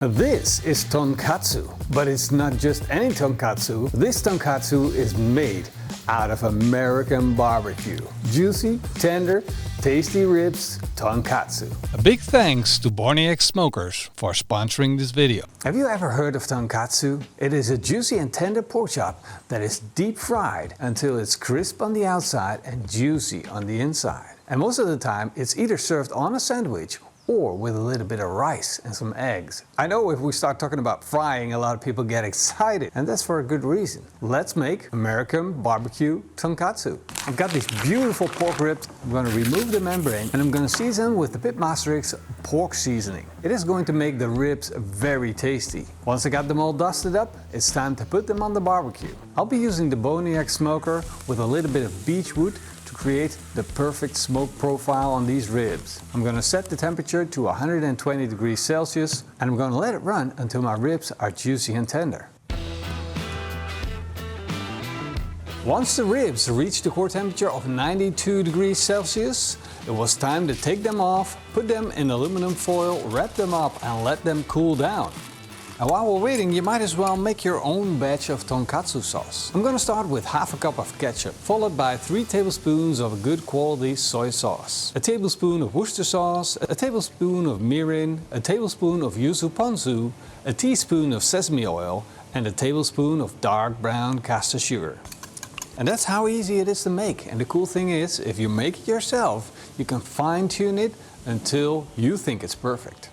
This is tonkatsu, but it's not just any tonkatsu. This tonkatsu is made out of American barbecue. Juicy, tender, tasty ribs, tonkatsu. A big thanks to Borniak Smokers for sponsoring this video. Have you ever heard of tonkatsu? It is a juicy and tender pork chop that is deep fried until it's crisp on the outside and juicy on the inside. And most of the time it's either served on a sandwich or with a little bit of rice and some eggs. I know if we start talking about frying, a lot of people get excited, and that's for a good reason. Let's make American barbecue tonkatsu. I've got these beautiful pork ribs. I'm going to remove the membrane and I'm going to season with the PitmasterX pork seasoning. It is going to make the ribs very tasty. Once I got them all dusted up, it's time to put them on the barbecue. I'll be using the Borniak Smoker with a little bit of beech wood to create the perfect smoke profile on these ribs. I'm going to set the temperature to 120 degrees Celsius and I'm going to let it run until my ribs are juicy and tender. Once the ribs reached the core temperature of 92 degrees Celsius, it was time to take them off, put them in aluminum foil, wrap them up and let them cool down. And while we're waiting, you might as well make your own batch of tonkatsu sauce. I'm going to start with half a cup of ketchup, followed by 3 tablespoons of good quality soy sauce, a tablespoon of Worcester sauce, a tablespoon of mirin, a tablespoon of yuzu ponzu, a teaspoon of sesame oil, and a tablespoon of dark brown caster sugar. And that's how easy it is to make. And the cool thing is, if you make it yourself, you can fine-tune it until you think it's perfect.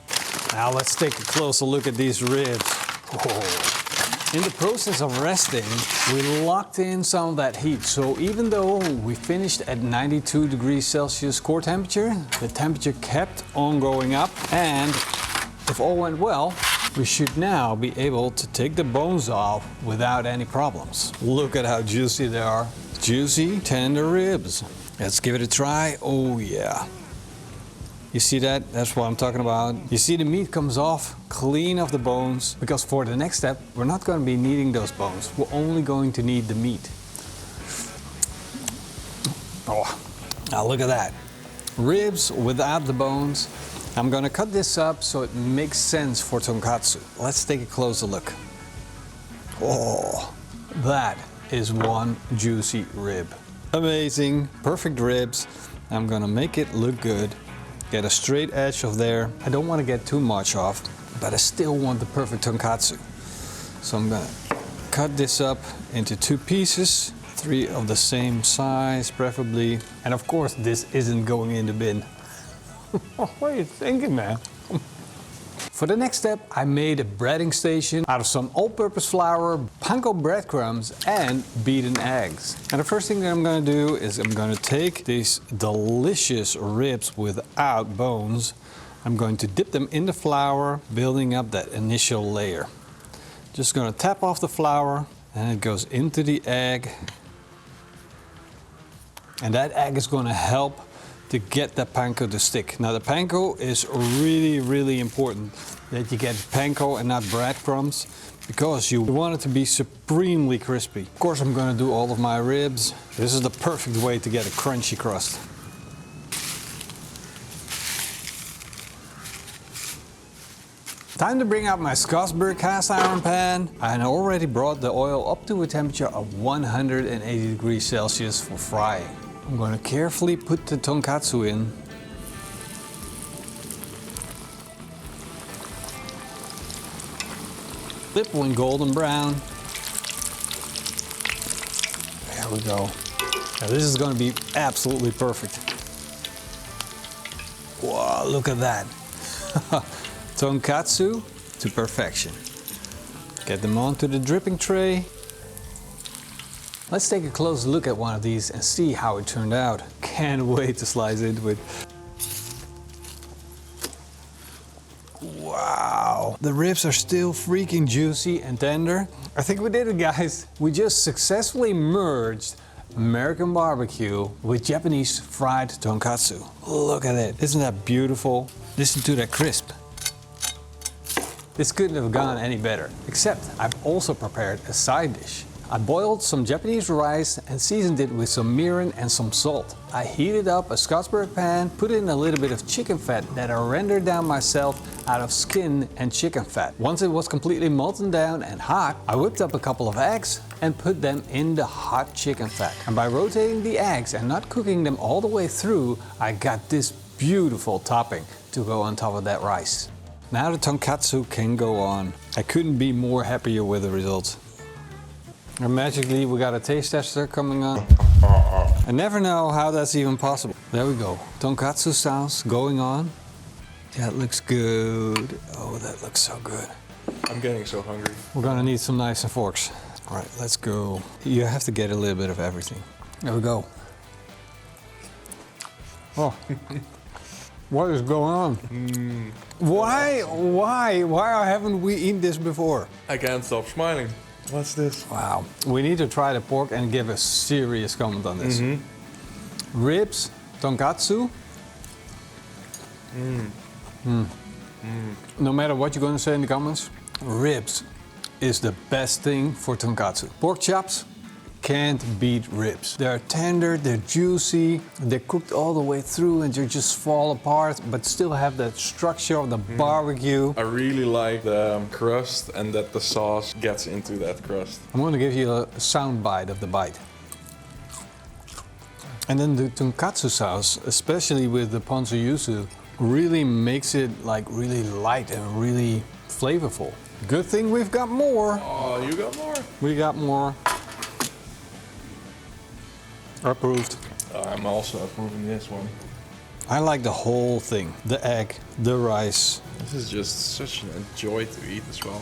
Now let's take a closer look at these ribs. Oh. In the process of resting, we locked in some of that heat. So even though we finished at 92 degrees Celsius core temperature, the temperature kept on going up. And if all went well, we should now be able to take the bones off without any problems. Look at how juicy they are. Juicy, tender ribs. Let's give it a try. Oh yeah. You see that? That's what I'm talking about. You see the meat comes off clean of the bones, because for the next step we're not going to be needing those bones. We're only going to need the meat. Oh, now look at that. Ribs without the bones. I'm going to cut this up so it makes sense for tonkatsu. Let's take a closer look. Oh, that is one juicy rib. Amazing, perfect ribs. I'm going to make it look good. Get a straight edge of there. I don't want to get too much off, but I still want the perfect tonkatsu. So I'm gonna cut this up into 2 pieces, 3 of the same size preferably. And of course this isn't going in the bin. What are you thinking, man? For the next step, I made a breading station out of some all-purpose flour, panko breadcrumbs and beaten eggs. And the first thing that I'm going to do is I'm going to take these delicious ribs without bones. I'm going to dip them in the flour, building up that initial layer. Just going to tap off the flour and it goes into the egg. And that egg is going to help to get that panko to stick. Now the panko is really important that you get panko and not breadcrumbs, because you want it to be supremely crispy. Of course I'm going to do all of my ribs. This is the perfect way to get a crunchy crust. Time to bring out my Skottsberg cast iron pan. I already brought the oil up to a temperature of 180 degrees Celsius for frying. I'm going to carefully put the tonkatsu in. Flip when golden brown. There we go. Now this is going to be absolutely perfect. Wow, look at that. Tonkatsu to perfection. Get them onto the dripping tray. Let's take a close look at one of these and see how it turned out. Can't wait to slice into it. Wow, the ribs are still freaking juicy and tender. I think we did it, guys. We just successfully merged American barbecue with Japanese fried tonkatsu. Look at it, isn't that beautiful? Listen to that crisp. This couldn't have gone any better, except I've also prepared a side dish. I boiled some Japanese rice and seasoned it with some mirin and some salt. I heated up a Skottsberg pan, put in a little bit of chicken fat that I rendered down myself out of skin and chicken fat. Once it was completely molten down and hot, I whipped up a couple of eggs and put them in the hot chicken fat. And by rotating the eggs and not cooking them all the way through, I got this beautiful topping to go on top of that rice. Now the tonkatsu can go on. I couldn't be more happier with the results. And magically we got a taste tester coming on. I never know how that's even possible. There we go. Tonkatsu sauce going on. That looks good. Oh, that looks so good. I'm getting so hungry. We're gonna need some knives and forks. All right, let's go. You have to get a little bit of everything. There we go. Oh. What is going on? Why haven't we eaten this before? I can't stop smiling. What's this? Wow. We need to try the pork and give a serious comment on this. Ribs, tonkatsu. No matter what you're going to say in the comments, ribs is the best thing for tonkatsu. Pork chops can't beat ribs. They're tender, they're juicy, they're cooked all the way through and they just fall apart, but still have that structure of the barbecue. I really like the crust and that the sauce gets into that crust. I'm going to give you a sound bite of the bite. And then the tonkatsu sauce, especially with the ponzu yuzu, really makes it like really light and really flavorful. Good thing we've got more. Oh, you got more? We got more. Approved. I'm also approving this one. I like the whole thing. The egg, the rice. This is just such a joy to eat as well.